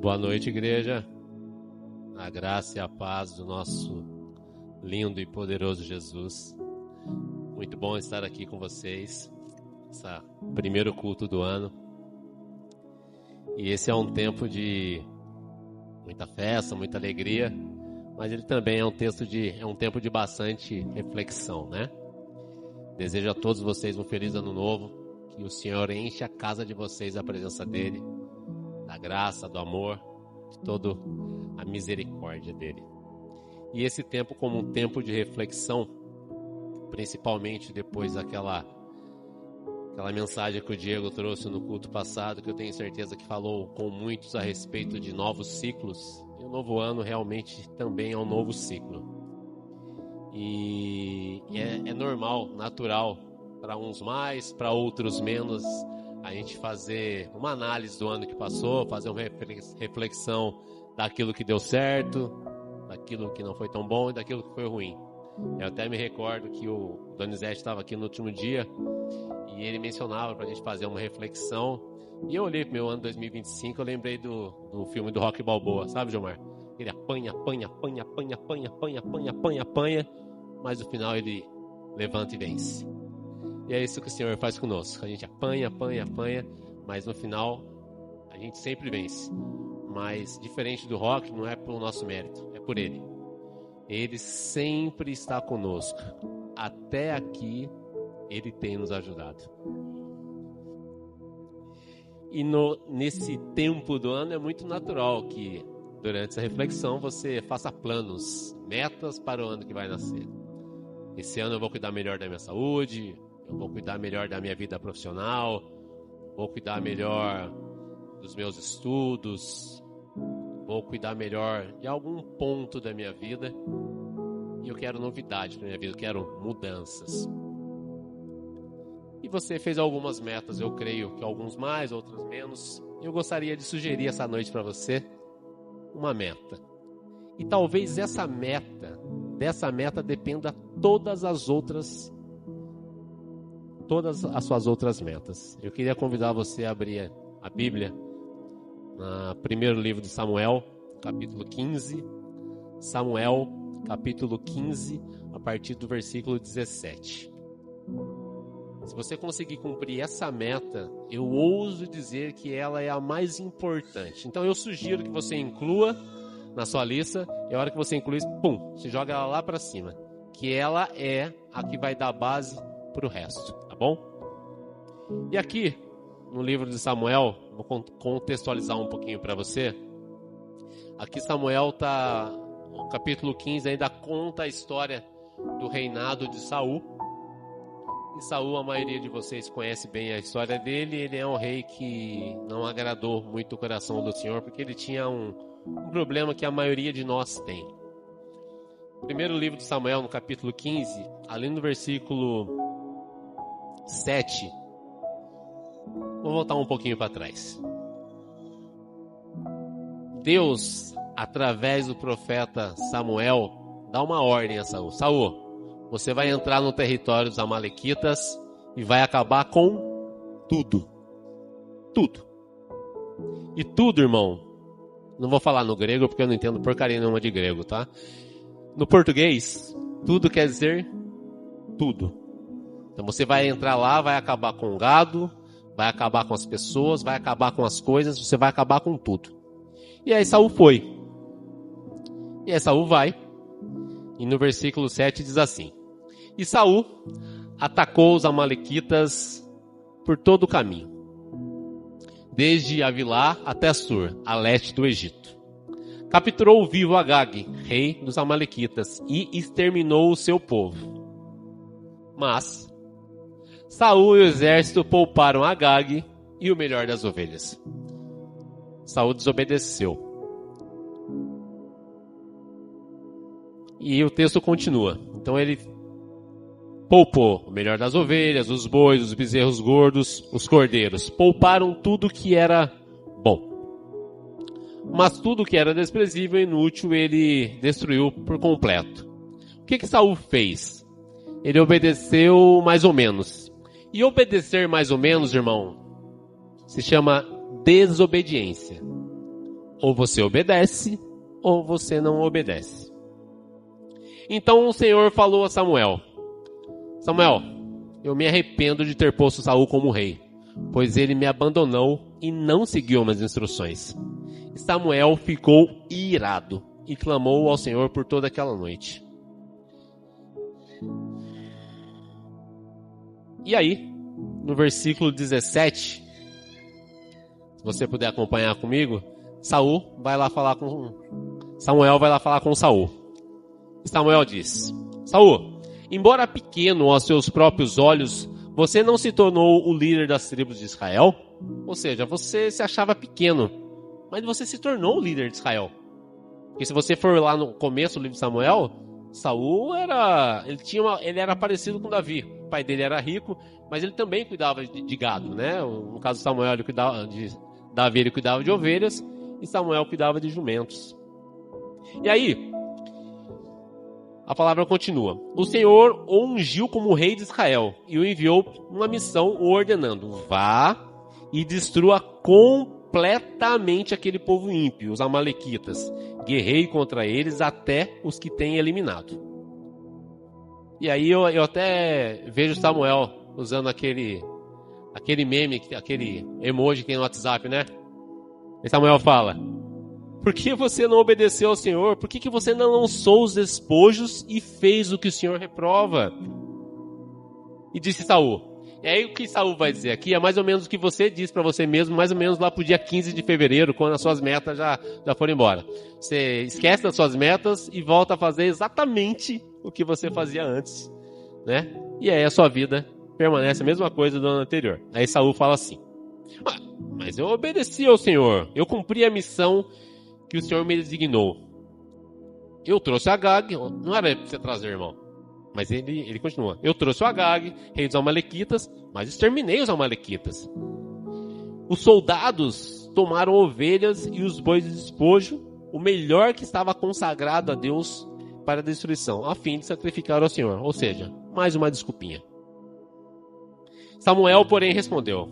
Boa noite, igreja. A graça e a paz do nosso lindo e poderoso Jesus. Muito bom estar aqui com vocês. Esse primeiro culto do ano. E esse é um tempo de muita festa, muita alegria, mas ele também é um tempo de bastante reflexão, né? Desejo a todos vocês um feliz ano novo, que o Senhor enche a casa de vocês da presença dele, da graça, do amor, de toda a misericórdia dele. E esse tempo como um tempo de reflexão, principalmente depois daquela mensagem que o Diego trouxe no culto passado, que eu tenho certeza que falou com muitos a respeito de novos ciclos. E o novo ano realmente também é um novo ciclo. E é normal, natural, para uns mais, para outros menos, a gente fazer uma análise do ano que passou, fazer uma reflexão daquilo que deu certo, daquilo que não foi tão bom e daquilo que foi ruim. Eu até me recordo que o Donizete estava aqui no último dia e ele mencionava para a gente fazer uma reflexão. E eu olhei para o meu ano 2025, eu lembrei do filme do Rocky Balboa, sabe, Gilmar? Ele apanha, mas no final ele levanta e vence. E é isso que o Senhor faz conosco. A gente apanha, mas no final a gente sempre vence. Mas diferente do Rocky, não é pelo nosso mérito, é por Ele. Ele sempre está conosco. Até aqui, Ele tem nos ajudado. E nesse tempo do ano é muito natural que durante essa reflexão você faça planos, metas para o ano que vai nascer. Esse ano eu vou cuidar melhor da minha saúde, eu vou cuidar melhor da minha vida profissional, vou cuidar melhor dos meus estudos, vou cuidar melhor de algum ponto da minha vida. E eu quero novidade na minha vida, eu quero mudanças. E você fez algumas metas, eu creio que alguns mais, outros menos. Eu gostaria de sugerir essa noite para você uma meta. E talvez dessa meta dependa todas as suas outras metas. Eu queria convidar você a abrir a Bíblia no primeiro livro de Samuel, capítulo 15. Samuel, capítulo 15, a partir do versículo 17. Se você conseguir cumprir essa meta, eu ouso dizer que ela é a mais importante. Então eu sugiro que você inclua na sua lista, e a hora que você incluir, se joga ela lá para cima. Que ela é a que vai dar base para o resto, tá bom? E aqui, no livro de Samuel, vou contextualizar um pouquinho para você. Aqui Samuel o capítulo 15 ainda conta a história do reinado de Saul. E Saul, a maioria de vocês conhece bem a história dele. Ele é um rei que não agradou muito o coração do Senhor, porque ele tinha um problema que a maioria de nós tem. Primeiro livro de Samuel, no capítulo 15, ali no versículo 7, vou voltar um pouquinho para trás. Deus, através do profeta Samuel, dá uma ordem a Saul. Saul, você vai entrar no território dos amalequitas e vai acabar com tudo. Tudo. E tudo, irmão, não vou falar no grego porque eu não entendo porcaria nenhuma de grego, tá? No português, tudo quer dizer tudo. Então você vai entrar lá, vai acabar com o gado, vai acabar com as pessoas, vai acabar com as coisas, você vai acabar com tudo. E aí Saul foi. E aí Saul vai. E no versículo 7 diz assim: E Saul atacou os amalequitas por todo o caminho, desde Avilá até Sur, a leste do Egito. Capturou vivo Agag, rei dos amalequitas, e exterminou o seu povo. Mas Saul e o exército pouparam Agag e o melhor das ovelhas. Saul desobedeceu. E o texto continua. Então ele poupou o melhor das ovelhas, os bois, os bezerros gordos, os cordeiros. Pouparam tudo que era bom. Mas tudo que era desprezível e inútil ele destruiu por completo. O que Saul fez? Ele obedeceu mais ou menos. E obedecer mais ou menos, irmão, se chama desobediência. Ou você obedece, ou você não obedece. Então o Senhor falou a Samuel: Samuel, eu me arrependo de ter posto Saul como rei, pois ele me abandonou e não seguiu minhas instruções. E Samuel ficou irado e clamou ao Senhor por toda aquela noite. E aí, no versículo 17, se você puder acompanhar comigo, Samuel vai lá falar com Saul. E Samuel diz: Saul, embora pequeno aos seus próprios olhos, você não se tornou o líder das tribos de Israel? Ou seja, você se achava pequeno, mas você se tornou o líder de Israel. Porque se você for lá no começo do livro de Samuel, Saul ele era parecido com Davi. O pai dele era rico, mas ele também cuidava de gado, né? No caso de Samuel, Davi ele cuidava de ovelhas e Samuel cuidava de jumentos. E aí, a palavra continua. O Senhor o ungiu como rei de Israel e o enviou uma missão, o ordenando: vá e destrua completamente aquele povo ímpio, os amalequitas. Guerreie contra eles até os que tem eliminado. E aí eu até vejo Samuel usando aquele meme, aquele emoji que tem no WhatsApp, né? E Samuel fala: por que você não obedeceu ao Senhor? Por que você não lançou os despojos e fez o que o Senhor reprova? E disse Saul. E aí o que Saul vai dizer aqui é mais ou menos o que você disse para você mesmo, mais ou menos lá pro dia 15 de fevereiro, quando as suas metas já foram embora. Você esquece das suas metas e volta a fazer exatamente o que você fazia antes, né? E aí a sua vida permanece a mesma coisa do ano anterior. Aí Saul fala assim: mas eu obedeci ao Senhor, eu cumpri a missão que o Senhor me designou. Eu trouxe Agag, não era pra você trazer, irmão. Mas ele continua: eu trouxe o Agag, rei dos amalequitas, mas exterminei os amalequitas. Os soldados tomaram ovelhas e os bois de despojo, o melhor que estava consagrado a Deus para a destruição, a fim de sacrificar ao Senhor. Ou seja, mais uma desculpinha. Samuel, porém, respondeu: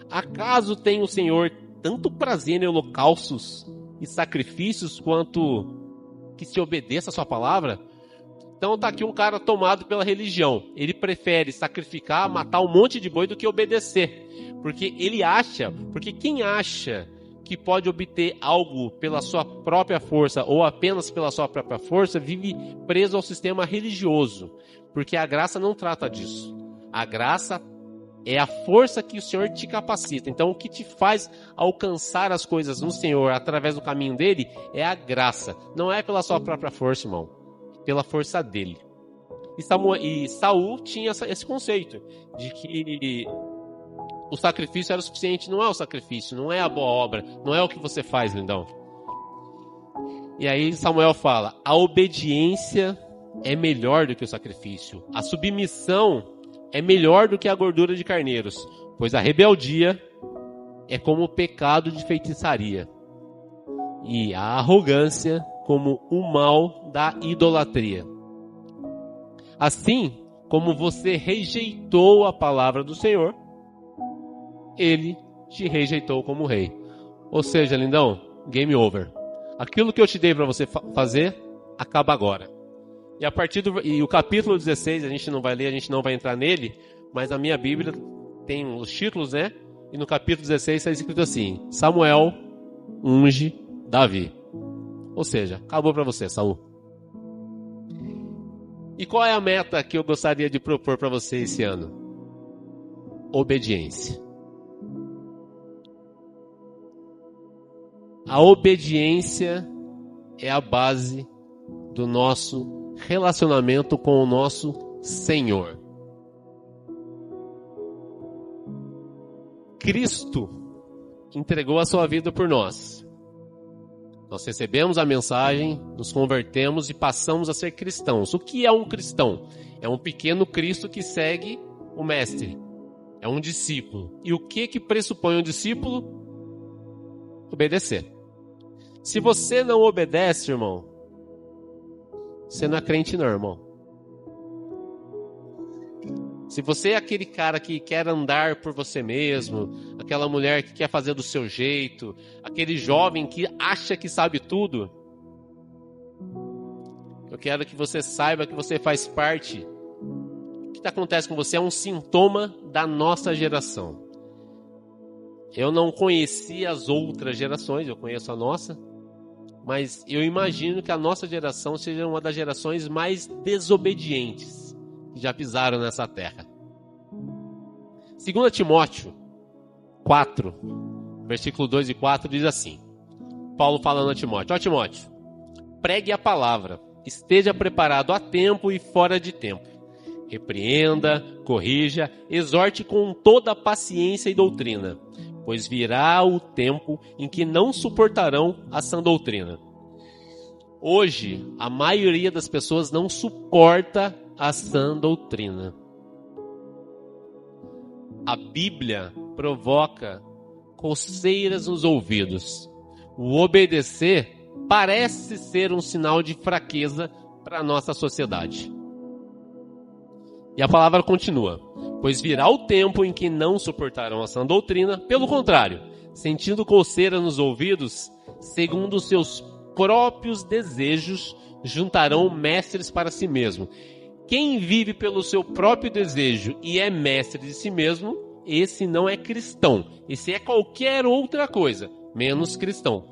acaso tem o Senhor tanto prazer em holocaustos e sacrifícios quanto que se obedeça a sua palavra? Então tá aqui um cara tomado pela religião. Ele prefere sacrificar, matar um monte de boi do que obedecer. Porque quem acha que pode obter algo pela sua própria força ou apenas pela sua própria força, vive preso ao sistema religioso. Porque a graça não trata disso. A graça é a força que o Senhor te capacita. Então o que te faz alcançar as coisas no Senhor através do caminho dele é a graça. Não é pela sua própria força, irmão. Pela força dele. E Saul tinha esse conceito de que o sacrifício era o suficiente. Não é o sacrifício, não é a boa obra, não é o que você faz, lindão. E aí Samuel fala: a obediência é melhor do que o sacrifício. A submissão é melhor do que a gordura de carneiros, pois a rebeldia é como o pecado de feitiçaria e a arrogância como o mal da idolatria. Assim como você rejeitou a palavra do Senhor, ele te rejeitou como rei. Ou seja, lindão, game over. Aquilo que eu te dei para você fazer, acaba agora. E o capítulo 16, a gente não vai ler, a gente não vai entrar nele, mas a minha Bíblia tem os títulos, né? E no capítulo 16 está escrito assim: Samuel unge Davi. Ou seja, acabou para você, Saul. E qual é a meta que eu gostaria de propor para você esse ano? Obediência. A obediência é a base do nosso relacionamento com o nosso Senhor. Cristo entregou a sua vida por nós. Nós recebemos a mensagem, nos convertemos e passamos a ser cristãos. O que é um cristão? É um pequeno Cristo que segue o Mestre. É um discípulo. E o que pressupõe um discípulo? Obedecer. Se você não obedece, irmão, você não é crente não, irmão. Se você é aquele cara que quer andar por você mesmo, aquela mulher que quer fazer do seu jeito, aquele jovem que acha que sabe tudo, eu quero que você saiba que você faz parte. O que acontece com você é um sintoma da nossa geração. Eu não conheci as outras gerações, eu conheço a nossa, mas eu imagino que a nossa geração seja uma das gerações mais desobedientes que já pisaram nessa terra. 2 Timóteo 4, versículo 2 e 4 diz assim, Paulo falando a Timóteo, ó Timóteo, pregue a palavra, esteja preparado a tempo e fora de tempo. Repreenda, corrija, exorte com toda paciência e doutrina, pois virá o tempo em que não suportarão a sã doutrina. Hoje, a maioria das pessoas não suporta a sã doutrina. A Bíblia provoca coceiras nos ouvidos. O obedecer parece ser um sinal de fraqueza para a nossa sociedade. E a palavra continua, pois virá o tempo em que não suportarão a sã doutrina, pelo contrário, sentindo coceira nos ouvidos, segundo os seus próprios desejos, juntarão mestres para si mesmo. Quem vive pelo seu próprio desejo e é mestre de si mesmo, esse não é cristão, esse é qualquer outra coisa, menos cristão.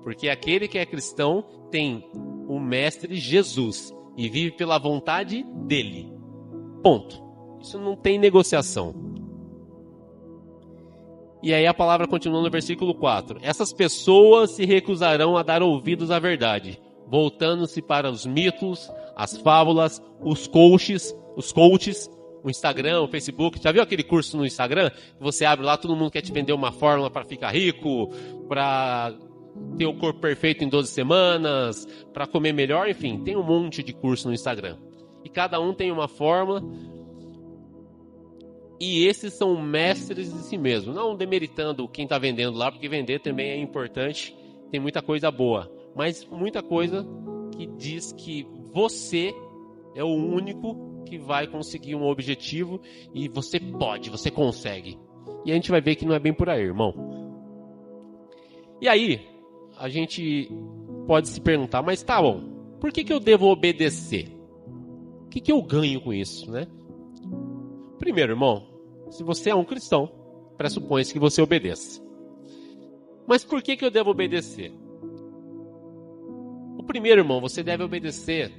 Porque aquele que é cristão tem o mestre Jesus e vive pela vontade dele. Ponto. Isso não tem negociação. E aí a palavra continua no versículo 4. Essas pessoas se recusarão a dar ouvidos à verdade, voltando-se para os mitos, as fábulas, os coaches, o Instagram, o Facebook. Já viu aquele curso no Instagram? Que você abre lá, todo mundo quer te vender uma fórmula para ficar rico, para ter o corpo perfeito em 12 semanas, para comer melhor, enfim, tem um monte de curso no Instagram. E cada um tem uma fórmula. E esses são mestres de si mesmo. Não demeritando quem está vendendo lá, porque vender também é importante. Tem muita coisa boa. Mas muita coisa que diz que você é o único que vai conseguir um objetivo. E você pode, você consegue. E a gente vai ver que não é bem por aí, irmão. E aí, a gente pode se perguntar, mas tá bom, por que eu devo obedecer? O que eu ganho com isso, né? Primeiro, irmão, se você é um cristão, pressupõe-se que você obedeça. Mas por que eu devo obedecer? O primeiro, irmão, você deve obedecer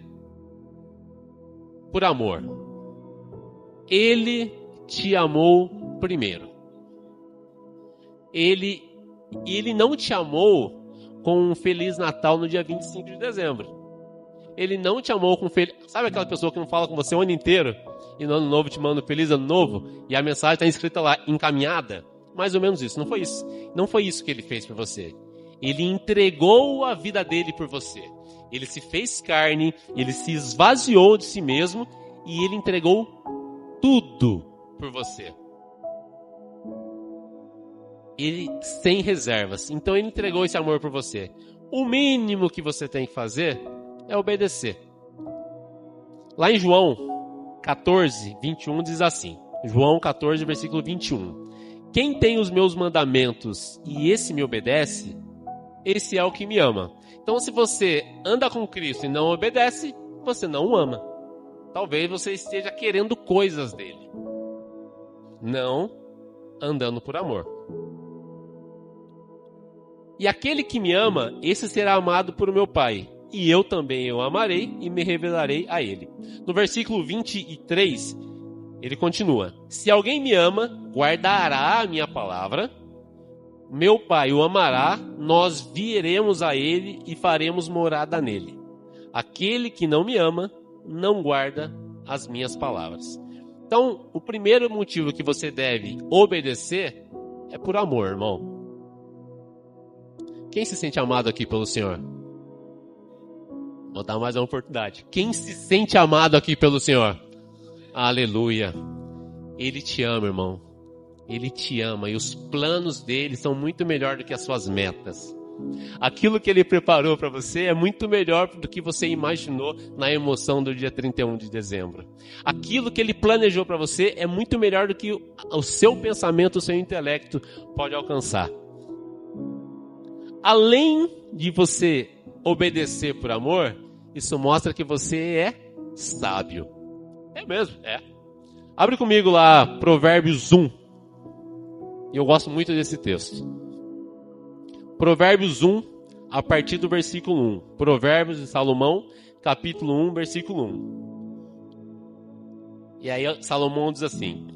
por amor. Ele te amou primeiro. Ele não te amou com um Feliz Natal no dia 25 de dezembro. Ele não te amou com feliz... Sabe aquela pessoa que não fala com você o ano inteiro e no ano novo te manda um Feliz Ano Novo e a mensagem está escrita lá, encaminhada? Mais ou menos isso. Não foi isso. Não foi isso que ele fez por você. Ele entregou a vida dele por você. Ele se fez carne, ele se esvaziou de si mesmo e ele entregou tudo por você. Ele sem reservas. Então ele entregou esse amor por você. O mínimo que você tem que fazer é obedecer. Lá em João 14, 21 diz assim. João 14, versículo 21. Quem tem os meus mandamentos e esse me obedece, esse é o que me ama. Então se você anda com Cristo e não obedece, você não o ama. Talvez você esteja querendo coisas dele, não andando por amor. E aquele que me ama, esse será amado por meu Pai. E eu também o amarei e me revelarei a ele. No versículo 23, ele continua. Se alguém me ama, guardará a minha palavra. Meu Pai o amará, nós viremos a ele e faremos morada nele. Aquele que não me ama, não guarda as minhas palavras. Então, o primeiro motivo que você deve obedecer é por amor, irmão. Quem se sente amado aqui pelo Senhor? Vou dar mais uma oportunidade. Quem se sente amado aqui pelo Senhor? Aleluia. Ele te ama, irmão. Ele te ama. E os planos dele são muito melhores do que as suas metas. Aquilo que Ele preparou para você é muito melhor do que você imaginou na emoção do dia 31 de dezembro. Aquilo que Ele planejou para você é muito melhor do que o seu pensamento, o seu intelecto pode alcançar. Além de você obedecer por amor, isso mostra que você é sábio. É mesmo, é. Abre comigo lá, Provérbios 1. Eu gosto muito desse texto. Provérbios 1, a partir do versículo 1. Provérbios de Salomão, capítulo 1, versículo 1. E aí Salomão diz assim,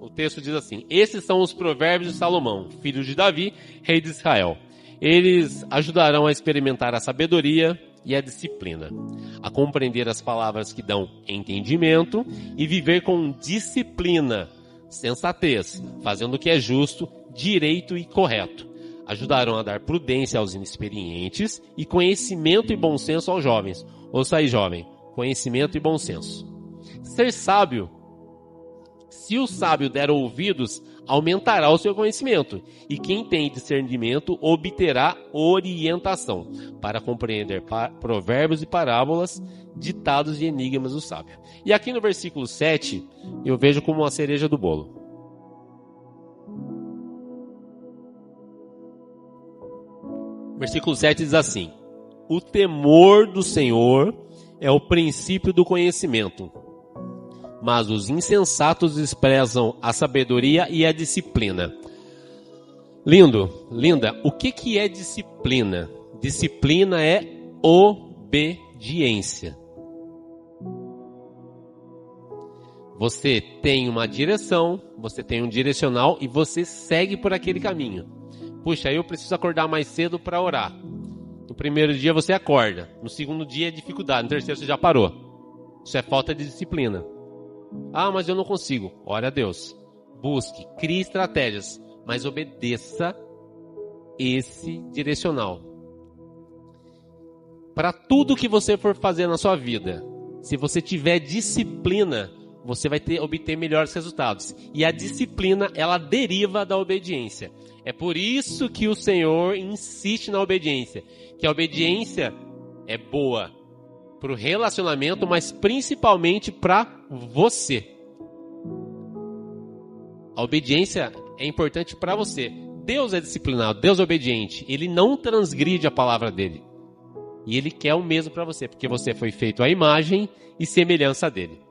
o texto diz assim, esses são os provérbios de Salomão, filho de Davi, rei de Israel. Eles ajudarão a experimentar a sabedoria e a disciplina, a compreender as palavras que dão entendimento e viver com disciplina, sensatez, fazendo o que é justo, direito e correto. Ajudarão a dar prudência aos inexperientes e conhecimento e bom senso aos jovens. Ouça aí, jovem, conhecimento e bom senso. Ser sábio, se o sábio der ouvidos, aumentará o seu conhecimento, e quem tem discernimento obterá orientação para compreender provérbios e parábolas, ditados e enigmas do sábio. E aqui no versículo 7, eu vejo como uma cereja do bolo. Versículo 7 diz assim, o temor do Senhor é o princípio do conhecimento, mas os insensatos desprezam a sabedoria e a disciplina. Linda, o que é disciplina? Disciplina é obediência. Você tem uma direção, você tem um direcional e você segue por aquele caminho. Puxa, eu preciso acordar mais cedo para orar. No primeiro dia você acorda, no segundo dia é dificuldade, no terceiro você já parou. Isso é falta de disciplina. Ah, mas eu não consigo. Ore a Deus. Busque, crie estratégias, mas obedeça esse direcional. Para tudo que você for fazer na sua vida, se você tiver disciplina, você vai obter melhores resultados. E a disciplina, ela deriva da obediência. É por isso que o Senhor insiste na obediência. Que a obediência é boa para o relacionamento, mas principalmente para você. A obediência é importante para você. Deus é disciplinado, Deus é obediente. Ele não transgride a palavra dele. E Ele quer o mesmo para você, porque você foi feito à imagem e semelhança dele.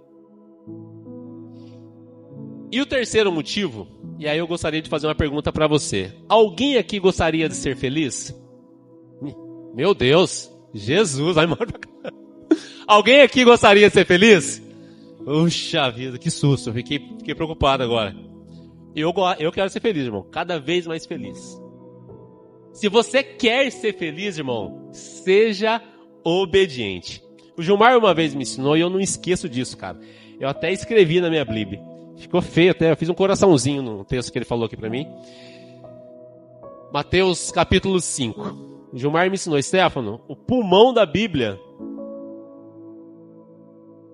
E o terceiro motivo, e aí eu gostaria de fazer uma pergunta para você. Alguém aqui gostaria de ser feliz? Meu Deus, Jesus, vai embora pra cá. Alguém aqui gostaria de ser feliz? Puxa vida, que susto, eu fiquei preocupado agora. Eu quero ser feliz, irmão, cada vez mais feliz. Se você quer ser feliz, irmão, seja obediente. O Gilmar uma vez me ensinou e eu não esqueço disso, cara. Eu até escrevi na minha Bíblia. Ficou feio até, eu fiz um coraçãozinho no texto que ele falou aqui pra mim. Mateus capítulo 5. O Gilmar me ensinou, Stefano, o pulmão da Bíblia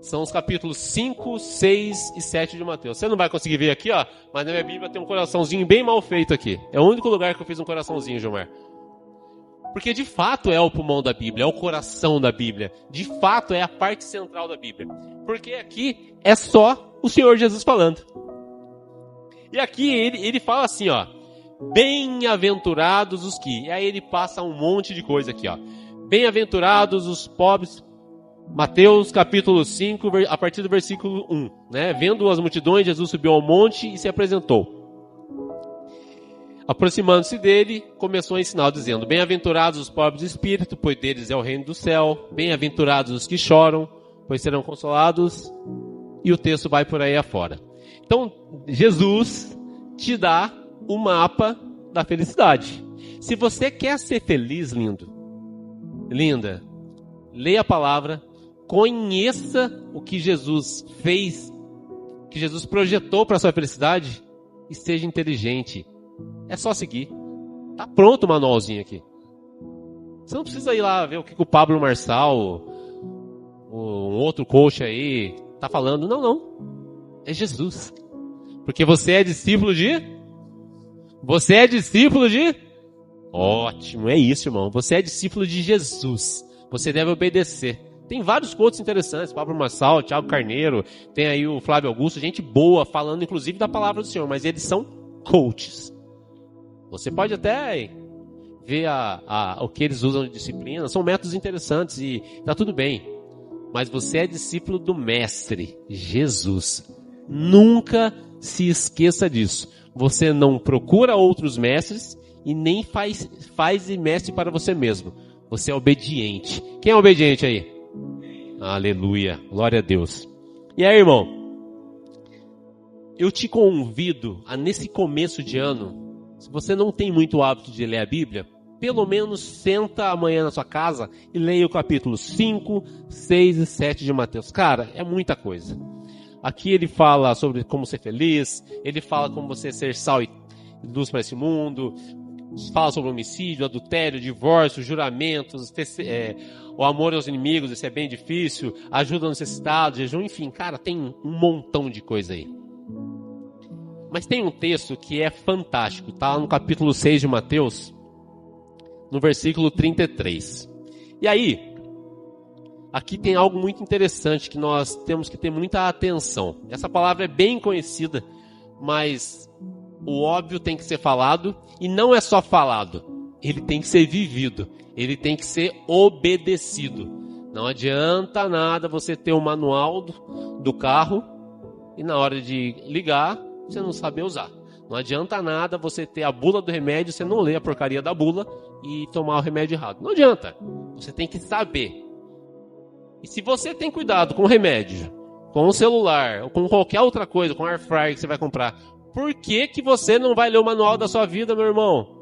são os capítulos 5, 6 e 7 de Mateus. Você não vai conseguir ver aqui, ó, mas na minha Bíblia tem um coraçãozinho bem mal feito aqui. É o único lugar que eu fiz um coraçãozinho, Gilmar. Porque de fato é o pulmão da Bíblia, é o coração da Bíblia. De fato é a parte central da Bíblia. Porque aqui é só o Senhor Jesus falando. E aqui ele fala assim, ó. Bem-aventurados os que... E aí ele passa um monte de coisa aqui, ó. Bem-aventurados os pobres... Mateus capítulo 5, a partir do versículo 1, né? Vendo as multidões, Jesus subiu ao monte e se apresentou. Aproximando-se dele, começou a ensinar, dizendo: Bem-aventurados os pobres de espírito, pois deles é o reino do céu. Bem-aventurados os que choram, pois serão consolados. E o texto vai por aí afora. Então, Jesus te dá o mapa da felicidade. Se você quer ser feliz, linda, leia a palavra, conheça o que Jesus fez, que Jesus projetou para a sua felicidade e seja inteligente. É só seguir. Tá pronto o manualzinho aqui. Você não precisa ir lá ver o que o Pablo Marçal, um outro coach aí, tá falando. Não. É Jesus. Porque você é discípulo de Ótimo, é isso, irmão. Você é discípulo de Jesus. Você deve obedecer. Tem vários coaches interessantes, Pablo Marçal, Thiago Carneiro, tem aí o Flávio Augusto, gente boa, falando inclusive da palavra do Senhor, mas eles são coaches. Você pode até ver o que eles usam de disciplina, são métodos interessantes e tá tudo bem. Mas você é discípulo do Mestre, Jesus. Nunca se esqueça disso. Você não procura outros mestres e nem faz mestre para você mesmo. Você é obediente. Quem é obediente aí? Aleluia, glória a Deus. E aí, irmão, eu te convido a, nesse começo de ano, se você não tem muito hábito de ler a Bíblia, pelo menos senta amanhã na sua casa e leia o capítulo 5, 6 e 7 de Mateus. Cara, é muita coisa. Aqui ele fala sobre como ser feliz, ele fala como você ser sal e luz para esse mundo, fala sobre homicídio, adultério, divórcio, juramentos, o amor aos inimigos, isso é bem difícil, ajuda ao necessitado, jejum, enfim, cara, tem um montão de coisa aí. Mas tem um texto que é fantástico, tá lá no capítulo 6 de Mateus, no versículo 33. E aí, aqui tem algo muito interessante que nós temos que ter muita atenção. Essa palavra é bem conhecida, mas o óbvio tem que ser falado, e não é só falado, ele tem que ser vivido, ele tem que ser obedecido. Não adianta nada você ter o manual do carro e na hora de ligar, você não saber usar. Não adianta nada você ter a bula do remédio, você não ler a porcaria da bula e tomar o remédio errado. Não adianta, você tem que saber. E se você tem cuidado com o remédio, com o celular, ou com qualquer outra coisa, com o air fryer que você vai comprar, por que que você não vai ler o manual da sua vida, meu irmão?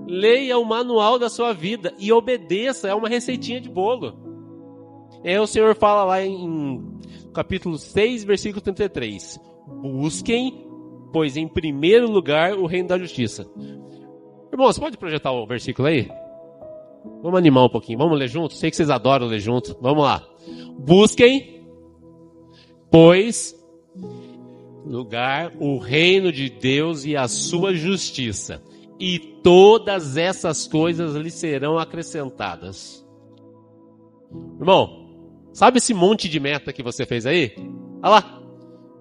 Leia o manual da sua vida e obedeça, é uma receitinha de bolo. Aí o Senhor fala lá em capítulo 6, versículo 33. Busquem, pois em primeiro lugar o reino da justiça. Irmão, você pode projetar o versículo aí? Vamos animar um pouquinho, vamos ler junto? Sei que vocês adoram ler junto, vamos lá. Busquem, pois lugar o reino de Deus e a sua justiça, e todas essas coisas lhe serão acrescentadas. Irmão, sabe esse monte de meta que você fez aí? Olha lá,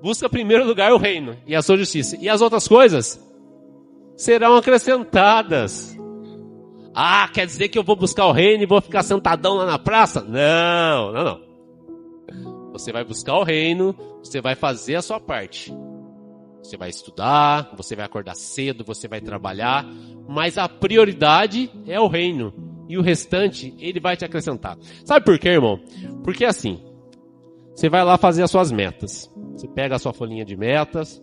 busca em primeiro lugar o reino e a sua justiça, e as outras coisas serão acrescentadas. Ah, quer dizer que eu vou buscar o reino e vou ficar sentadão lá na praça? Não. Você vai buscar o reino, você vai fazer a sua parte. Você vai estudar, você vai acordar cedo, você vai trabalhar, mas a prioridade é o reino. E o restante, ele vai te acrescentar. Sabe por quê, irmão? Porque assim, você vai lá fazer as suas metas. Você pega a sua folhinha de metas.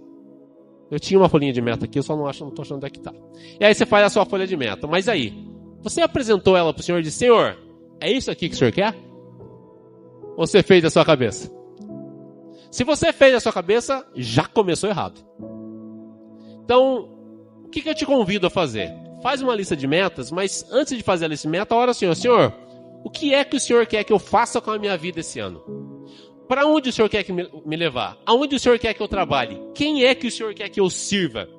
Eu tinha uma folhinha de meta aqui, eu só não estou achando onde é que tá. E aí você faz a sua folha de meta. Mas aí, você apresentou ela para o Senhor e disse: Senhor, é isso aqui que o Senhor quer? Ou você fez da sua cabeça? Se você fez da sua cabeça, já começou errado. Então, o que eu te convido a fazer? Faz uma lista de metas, mas antes de fazer a lista de metas, ora ao Senhor: Senhor, o que é que o Senhor quer que eu faça com a minha vida esse ano? Para onde o Senhor quer que me levar? Aonde o Senhor quer que eu trabalhe? Quem é que o Senhor quer que eu sirva?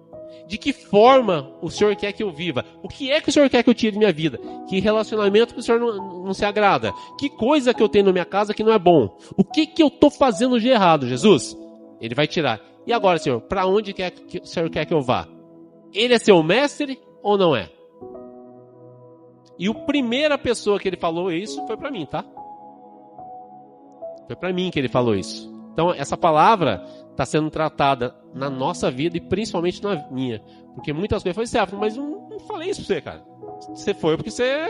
De que forma o Senhor quer que eu viva? O que é que o Senhor quer que eu tire da minha vida? Que relacionamento que o Senhor não se agrada? Que coisa que eu tenho na minha casa que não é bom? O que eu estou fazendo de errado, Jesus? Ele vai tirar. E agora, Senhor, para onde o Senhor quer que eu vá? Ele é seu mestre ou não é? E a primeira pessoa que ele falou isso foi para mim, tá? Foi para mim que ele falou isso. Então, essa palavra está sendo tratada na nossa vida e principalmente na minha. Porque muitas coisas eu falei: mas não falei isso para você, cara. Você foi porque você...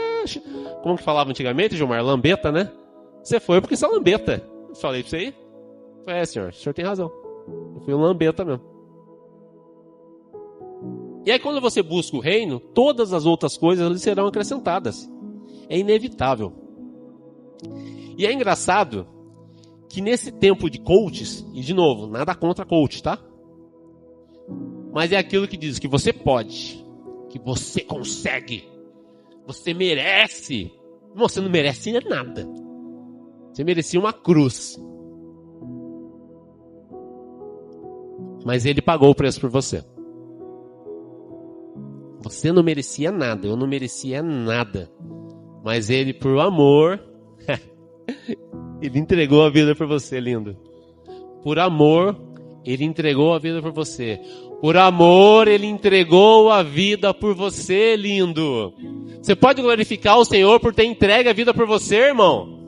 Como que falava antigamente, Gilmar? Lambeta, né? Você foi porque você é lambeta. Eu falei para você aí? Falei: senhor, o senhor tem razão. Eu fui um lambeta mesmo. E aí, quando você busca o reino, todas as outras coisas lhe serão acrescentadas. É inevitável. E é engraçado que nesse tempo de coaches, e de novo, nada contra coach, tá? Mas é aquilo que diz que você pode, que você consegue, você merece. Não, você não merece nada. Você merecia uma cruz. Mas ele pagou o preço por você. Você não merecia nada, eu não merecia nada. Mas ele, por amor, ele entregou a vida por você, lindo. Por amor, ele entregou a vida por você. Por amor, ele entregou a vida por você, lindo. Você pode glorificar o Senhor por ter entregue a vida por você, irmão?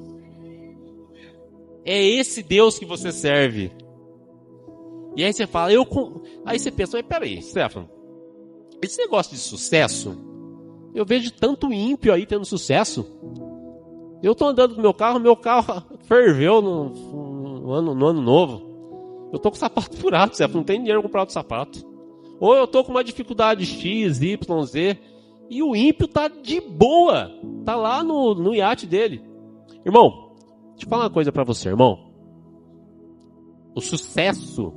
É esse Deus que você serve. E aí você fala, aí você pensa, mas peraí, Stefano, esse negócio de sucesso, eu vejo tanto ímpio aí tendo sucesso. Eu tô andando com meu carro ferveu no ano novo. Eu tô com o sapato furado, Stefano, não tem dinheiro para comprar outro sapato. Ou eu tô com uma dificuldade X, Y, Z, e o ímpio tá de boa, tá lá no iate dele. Irmão, deixa eu falar uma coisa para você, irmão. O sucesso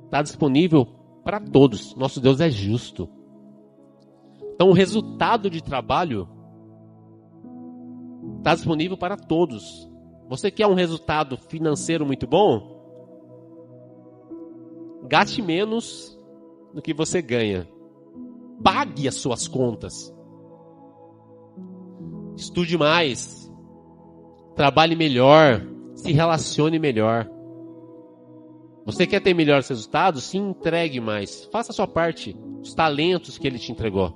está disponível para todos. Nosso Deus é justo. Então o resultado de trabalho está disponível para todos. Você quer um resultado financeiro muito bom? Gaste menos do que você ganha. Pague as suas contas. Estude mais. Trabalhe melhor. Se relacione melhor. Você quer ter melhores resultados? Se entregue mais. Faça a sua parte. Os talentos que ele te entregou.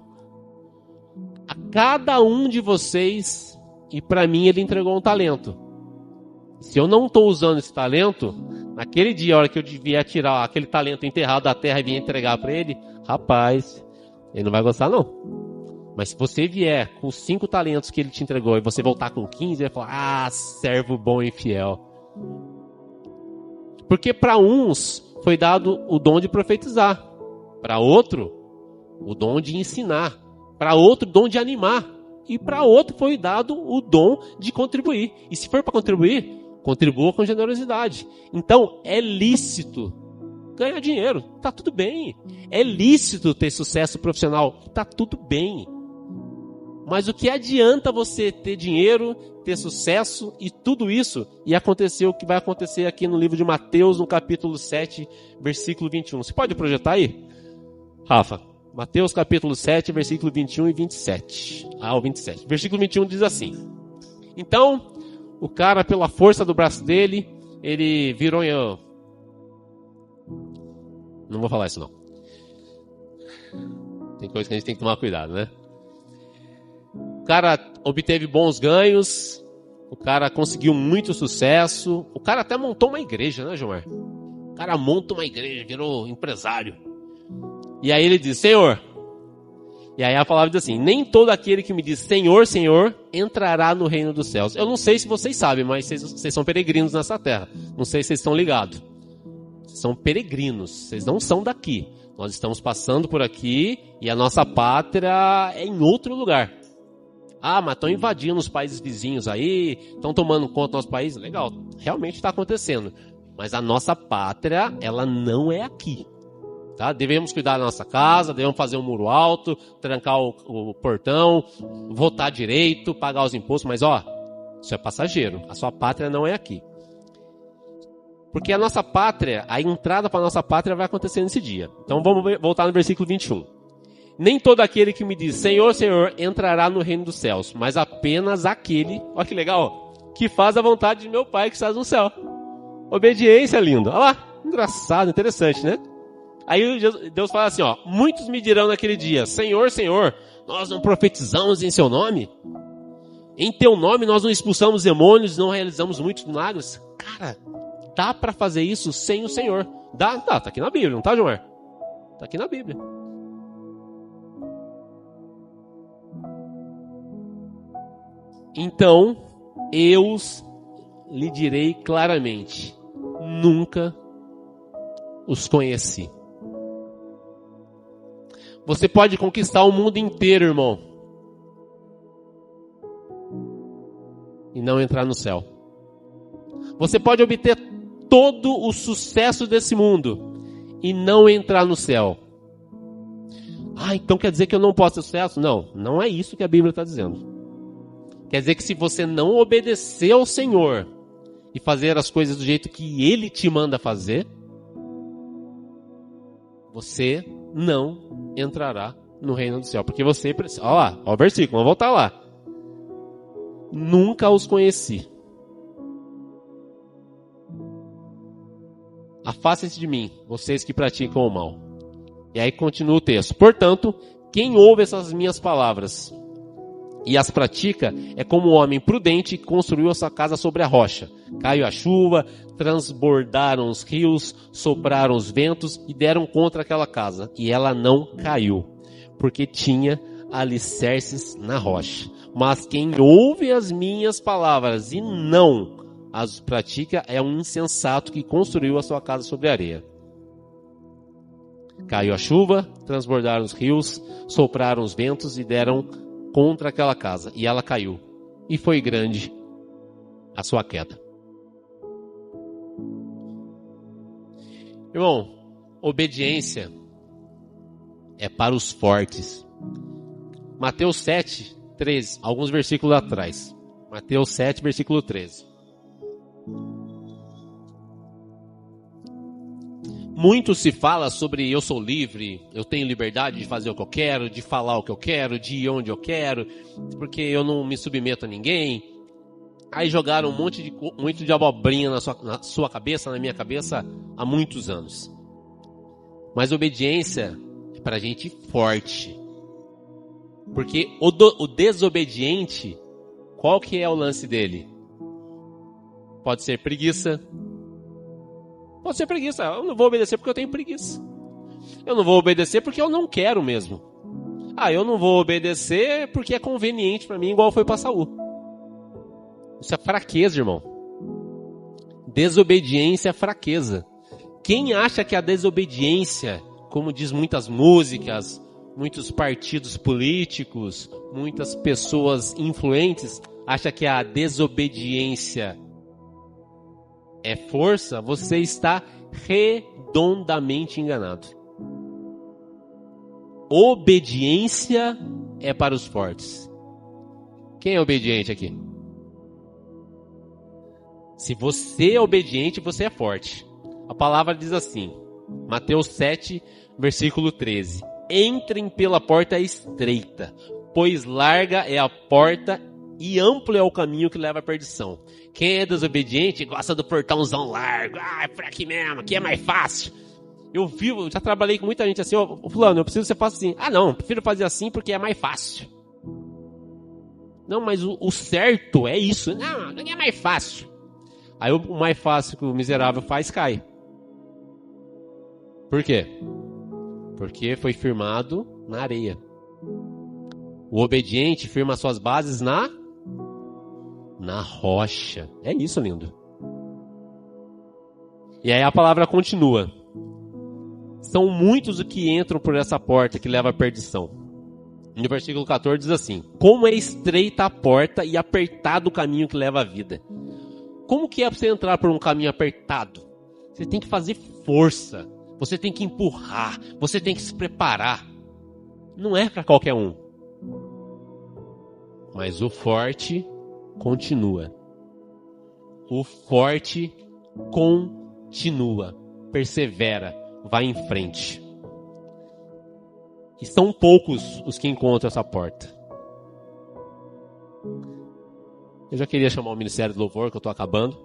A cada um de vocês, e para mim ele entregou um talento. Se eu não estou usando esse talento, naquele dia, a hora que eu devia tirar aquele talento enterrado da terra e vir entregar para ele, rapaz, ele não vai gostar não. Mas se você vier com 5 talentos que ele te entregou e você voltar com 15, ele vai falar, servo bom e fiel. Porque para uns foi dado o dom de profetizar, para outro o dom de ensinar, para outro o dom de animar, e para outro foi dado o dom de contribuir. E se for para contribuir, contribua com generosidade. Então é lícito ganhar dinheiro, tá tudo bem. É lícito ter sucesso profissional, tá tudo bem. Mas o que adianta você ter dinheiro, ter sucesso e tudo isso, e acontecer o que vai acontecer aqui no livro de Mateus, no capítulo 7, versículo 21. Você pode projetar aí, Rafa? Mateus capítulo 7, versículo 21 e 27. O 27. Versículo 21 diz assim: Então, o cara, pela força do braço dele, ele virou em... Não vou falar isso não. Tem coisa que a gente tem que tomar cuidado, né? O cara obteve bons ganhos, o cara conseguiu muito sucesso, o cara até montou uma igreja, né, Gilmar? O cara monta uma igreja, virou empresário. E aí ele diz, Senhor. E aí a palavra diz assim, nem todo aquele que me diz Senhor, Senhor, entrará no reino dos céus. Eu não sei se vocês sabem, mas vocês são peregrinos nessa terra. Não sei se vocês estão ligados. Vocês são peregrinos, vocês não são daqui. Nós estamos passando por aqui e a nossa pátria é em outro lugar. Ah, mas estão invadindo os países vizinhos aí, estão tomando conta do nosso país. Legal, realmente está acontecendo. Mas a nossa pátria, ela não é aqui. Tá? Devemos cuidar da nossa casa, devemos fazer um muro alto, trancar o portão, votar direito, pagar os impostos. Mas ó, isso é passageiro. A sua pátria não é aqui. Porque a nossa pátria, a entrada para a nossa pátria vai acontecer nesse dia. Então vamos voltar no versículo 21. Nem todo aquele que me diz, Senhor, Senhor, entrará no reino dos céus, mas apenas aquele, olha que legal, que faz a vontade de meu Pai que está no céu. Obediência, lindo. Olha lá, engraçado, interessante, né? Aí Deus fala assim, ó, muitos me dirão naquele dia, Senhor, Senhor, nós não profetizamos em seu nome? Em teu nome nós não expulsamos demônios, não realizamos muitos milagres? Cara, dá para fazer isso sem o Senhor. Dá, tá aqui na Bíblia, não tá, Gilmar? Tá aqui na Bíblia. Então, eu lhe direi claramente, nunca os conheci. Você pode conquistar o mundo inteiro, irmão, e não entrar no céu. Você pode obter todo o sucesso desse mundo e não entrar no céu. Ah, então quer dizer que eu não posso ter sucesso? Não, não é isso que a Bíblia está dizendo. Quer dizer que se você não obedecer ao Senhor e fazer as coisas do jeito que Ele te manda fazer, você não entrará no reino do céu. Porque você precisa... Olha lá, olha o versículo, vamos voltar lá. Nunca os conheci. Afastem-se de mim, vocês que praticam o mal. E aí continua o texto. Portanto, quem ouve essas minhas palavras e as pratica é como um homem prudente que construiu a sua casa sobre a rocha. Caiu a chuva, transbordaram os rios, sopraram os ventos e deram contra aquela casa. E ela não caiu, porque tinha alicerces na rocha. Mas quem ouve as minhas palavras e não as pratica é um insensato que construiu a sua casa sobre a areia. Caiu a chuva, transbordaram os rios, sopraram os ventos e deram contra aquela casa. E ela caiu. E foi grande a sua queda. Irmão, obediência é para os fortes. Mateus 7, 13, alguns versículos atrás. Mateus 7, versículo 13. Muito se fala sobre eu sou livre, eu tenho liberdade de fazer o que eu quero, de falar o que eu quero, de ir onde eu quero, porque eu não me submeto a ninguém. Aí jogaram muito de abobrinha na sua cabeça, na minha cabeça, há muitos anos. Mas obediência é para gente forte. Porque o desobediente, qual que é o lance dele? Pode ser preguiça. Pode ser preguiça. Eu não vou obedecer porque eu tenho preguiça. Eu não vou obedecer porque eu não quero mesmo. Eu não vou obedecer porque é conveniente para mim, igual foi para Saul. Isso é fraqueza, irmão. Desobediência é fraqueza. Quem acha que a desobediência, como diz muitas músicas, muitos partidos políticos, muitas pessoas influentes, acha que a desobediência é força, você está redondamente enganado. Obediência é para os fortes. Quem é obediente aqui? Se você é obediente, você é forte. A palavra diz assim, Mateus 7, versículo 13. Entrem pela porta estreita, pois larga é a porta e amplo é o caminho que leva à perdição. Quem é desobediente gosta do portãozão largo. É por aqui mesmo, aqui é mais fácil. Eu já trabalhei com muita gente assim, fulano, eu preciso que você faça assim. Não, prefiro fazer assim porque é mais fácil. Não, mas o certo é isso. Não é mais fácil. Aí o mais fácil que o miserável faz, cai. Por quê? Porque foi firmado na areia. O obediente firma suas bases na rocha. É isso, lindo. E aí a palavra continua. São muitos os que entram por essa porta que leva à perdição. No versículo 14 diz assim: como é estreita a porta e apertado o caminho que leva à vida. Como que é para você entrar por um caminho apertado? Você tem que fazer força. Você tem que empurrar. Você tem que se preparar. Não é para qualquer um. Mas o forte continua. O forte continua. Persevera. Vai em frente. E são poucos os que encontram essa porta. Eu já queria chamar o Ministério do Louvor, que eu estou acabando.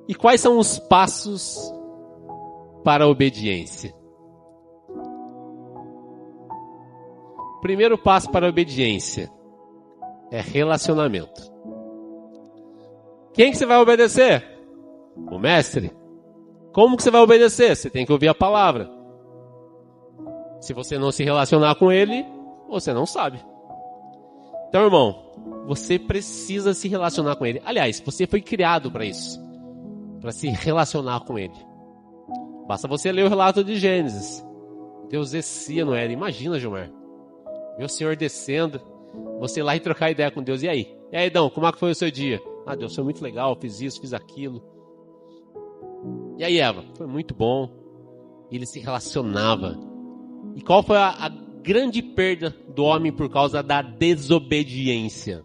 E quais são os passos para a obediência? Primeiro passo para a obediência é relacionamento. Quem que você vai obedecer? O mestre. Como que você vai obedecer? Você tem que ouvir a palavra. Se você não se relacionar com ele, você não sabe. Então, irmão, você precisa se relacionar com ele. Aliás, você foi criado para isso. Para se relacionar com ele. Basta você ler o relato de Gênesis. Deus descia no Éden. Imagina, Gilmar. Ver o Senhor descendo. Você ir lá e trocar ideia com Deus. E aí? E aí, Dão, como é que foi o seu dia? Deus, foi muito legal. Fiz isso, fiz aquilo. E aí, Eva? Foi muito bom. Ele se relacionava. E qual foi a grande perda do homem por causa da desobediência?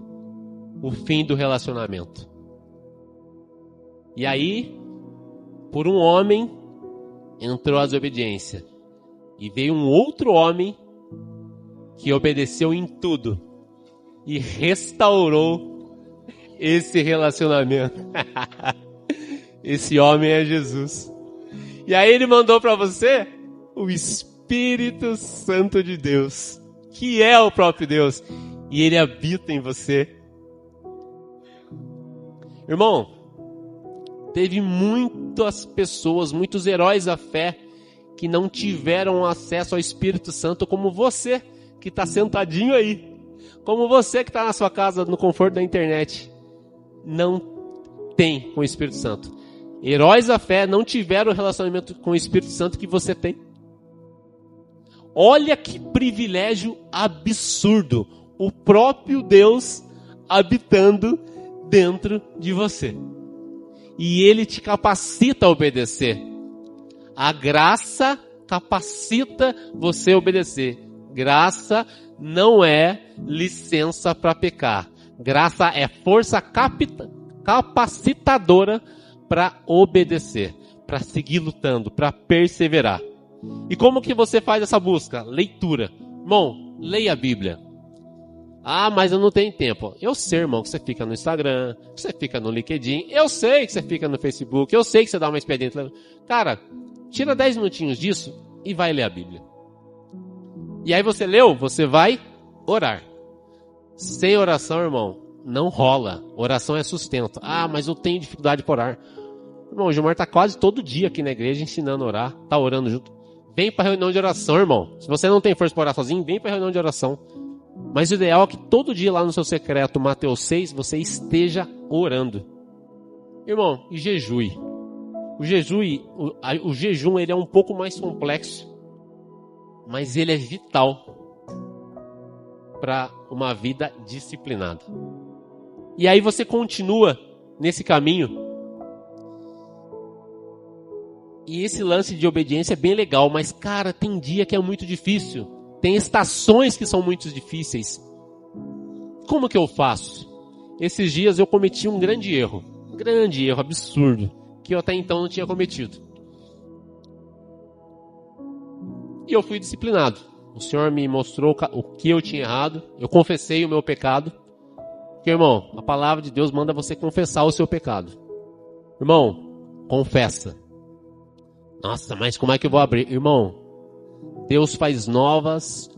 O fim do relacionamento. E aí, por um homem, entrou a desobediência. E veio um outro homem que obedeceu em tudo e restaurou esse relacionamento. Esse homem é Jesus. E aí ele mandou para você o Espírito Santo de Deus, que é o próprio Deus, e ele habita em você. Irmão, teve muitas pessoas, muitos heróis da fé que não tiveram acesso ao Espírito Santo como você, que está sentadinho aí. Como você que está na sua casa, no conforto da internet. Não tem com o Espírito Santo. Heróis da fé não tiveram o relacionamento com o Espírito Santo que você tem. Olha que privilégio absurdo. O próprio Deus habitando dentro de você. E ele te capacita a obedecer. A graça capacita você a obedecer. Graça não é licença para pecar. Graça é força capacitadora para obedecer, para seguir lutando, para perseverar. E como que você faz essa busca? Leitura. Irmão, leia a Bíblia. Ah, mas eu não tenho tempo. Eu sei, irmão, que você fica no Instagram, que você fica no LinkedIn, eu sei que você fica no Facebook, eu sei que você dá uma expediente. Cara, tira 10 minutinhos disso e vai ler a Bíblia. E aí você leu, você vai orar. Sem oração, irmão, não rola. Oração é sustento. Ah, mas eu tenho dificuldade para orar. Irmão, o Gilmar tá quase todo dia aqui na igreja ensinando a orar, tá orando junto. Vem para reunião de oração, irmão. Se você não tem força para orar sozinho, vem para reunião de oração. Mas o ideal é que todo dia lá no seu secreto, Mateus 6, você esteja orando. Irmão, e jejue. O jejum ele é um pouco mais complexo, mas ele é vital para uma vida disciplinada. E aí você continua nesse caminho. E esse lance de obediência é bem legal, mas cara, tem dia que é muito difícil. Tem estações que são muito difíceis. Como que eu faço? Esses dias eu cometi um grande erro absurdo, que eu até então não tinha cometido. E eu fui disciplinado. O Senhor me mostrou o que eu tinha errado, eu confessei o meu pecado. Porque, irmão, a palavra de Deus manda você confessar o seu pecado. Irmão, confessa. Nossa, mas como é que eu vou abrir? Irmão, Deus faz novas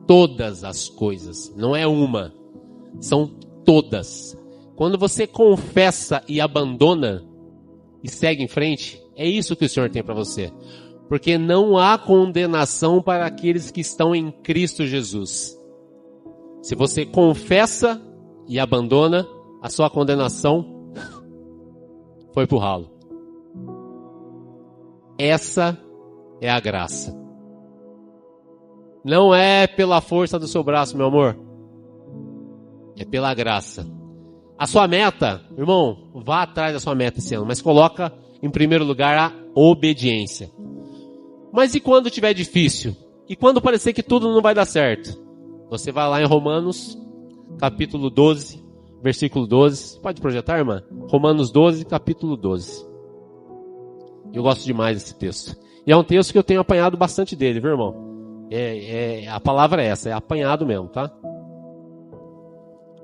todas as coisas. Não é uma, são todas. Quando você confessa e abandona e segue em frente, é isso que o Senhor tem para você. Porque não há condenação para aqueles que estão em Cristo Jesus. Se você confessa e abandona, a sua condenação foi pro ralo. Essa é a graça. Não é pela força do seu braço, meu amor. É pela graça. A sua meta, irmão, vá atrás da sua meta esse ano, mas coloca em primeiro lugar a obediência. Mas e quando tiver difícil? E quando parecer que tudo não vai dar certo? Você vai lá em Romanos, capítulo 12, versículo 12. Pode projetar, irmã? Romanos 12, capítulo 12. Eu gosto demais desse texto. E é um texto que eu tenho apanhado bastante dele, viu, irmão? A palavra é essa, é apanhado mesmo, tá?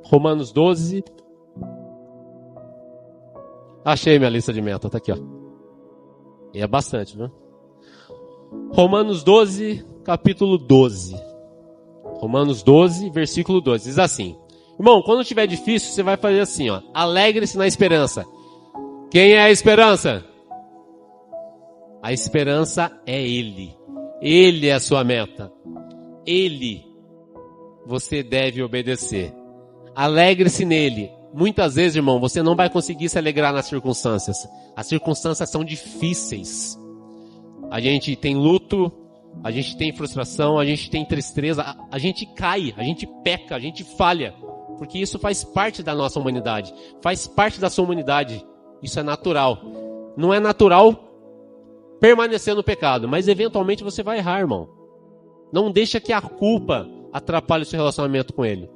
Romanos 12. Achei minha lista de meta, tá aqui, ó. E é bastante, né? Romanos 12, capítulo 12. Romanos 12, versículo 12. Diz assim: irmão, quando tiver difícil, você vai fazer assim, ó. Alegre-se na esperança. Quem é a esperança? A esperança é Ele. Ele é a sua meta. Ele você deve obedecer. Alegre-se nele. Muitas vezes, irmão, você não vai conseguir se alegrar nas circunstâncias. As circunstâncias são difíceis. A gente tem luto, a gente tem frustração, a gente tem tristeza, a gente cai, a gente peca, a gente falha. Porque isso faz parte da nossa humanidade. Faz parte da sua humanidade. Isso é natural. Não é natural permanecer no pecado, mas eventualmente você vai errar, irmão. Não deixa que a culpa atrapalhe o seu relacionamento com Ele.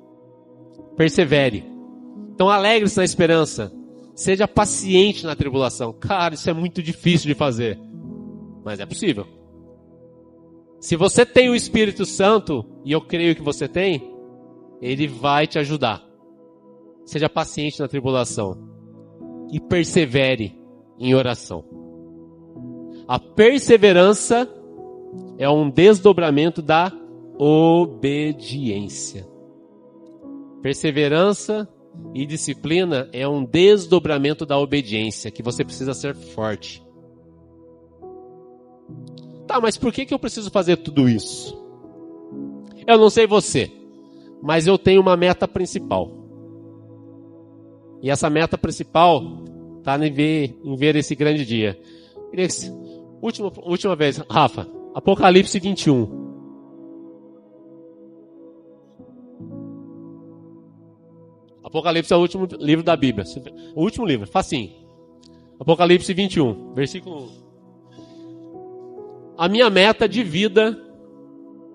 Persevere. Então alegre-se na esperança. Seja paciente na tribulação. Cara, isso é muito difícil de fazer, mas é possível. Se você tem o Espírito Santo, e eu creio que você tem, ele vai te ajudar. Seja paciente na tribulação e persevere em oração. A perseverança é um desdobramento da obediência. Perseverança e disciplina é um desdobramento da obediência, que você precisa ser forte. Tá, mas por que eu preciso fazer tudo isso? Eu não sei você, mas eu tenho uma meta principal. E essa meta principal está em ver esse grande dia. Última vez, Rafa, Apocalipse 21. Apocalipse é o último livro da Bíblia. O último livro, facinho. Apocalipse 21, versículo 1. A minha meta de vida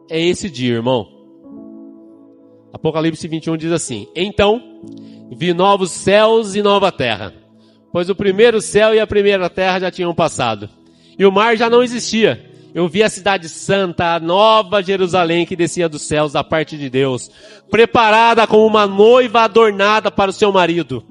é esse dia, irmão. Apocalipse 21 diz assim: Então vi novos céus e nova terra, pois o primeiro céu e a primeira terra já tinham passado, e o mar já não existia. Eu vi a cidade santa, a nova Jerusalém, que descia dos céus da parte de Deus, preparada como uma noiva adornada para o seu marido.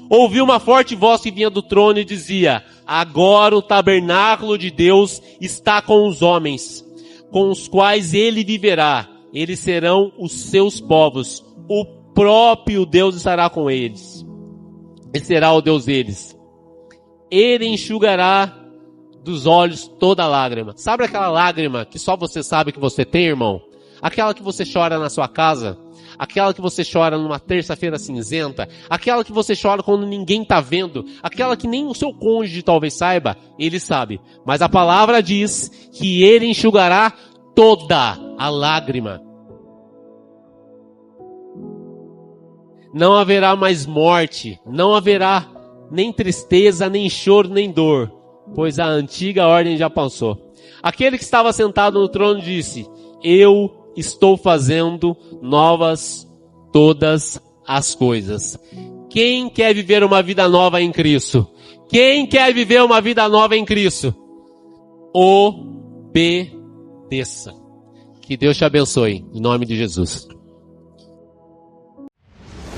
Ouvi uma forte voz que vinha do trono e dizia: Agora o tabernáculo de Deus está com os homens, com os quais ele viverá. Eles serão os seus povos. O próprio Deus estará com eles. Ele será o Deus deles. Ele enxugará dos olhos toda lágrima. Sabe aquela lágrima que só você sabe que você tem, irmão? Aquela que você chora na sua casa? Aquela que você chora numa terça-feira cinzenta? Aquela que você chora quando ninguém tá vendo? Aquela que nem o seu cônjuge talvez saiba? Ele sabe. Mas a palavra diz que ele enxugará toda a lágrima. Não haverá mais morte, não haverá nem tristeza, nem choro, nem dor, pois a antiga ordem já passou. Aquele que estava sentado no trono disse: Eu estou fazendo novas todas as coisas. Quem quer viver uma vida nova em Cristo? Quem quer viver uma vida nova em Cristo? Obedeça. Que Deus te abençoe, em nome de Jesus.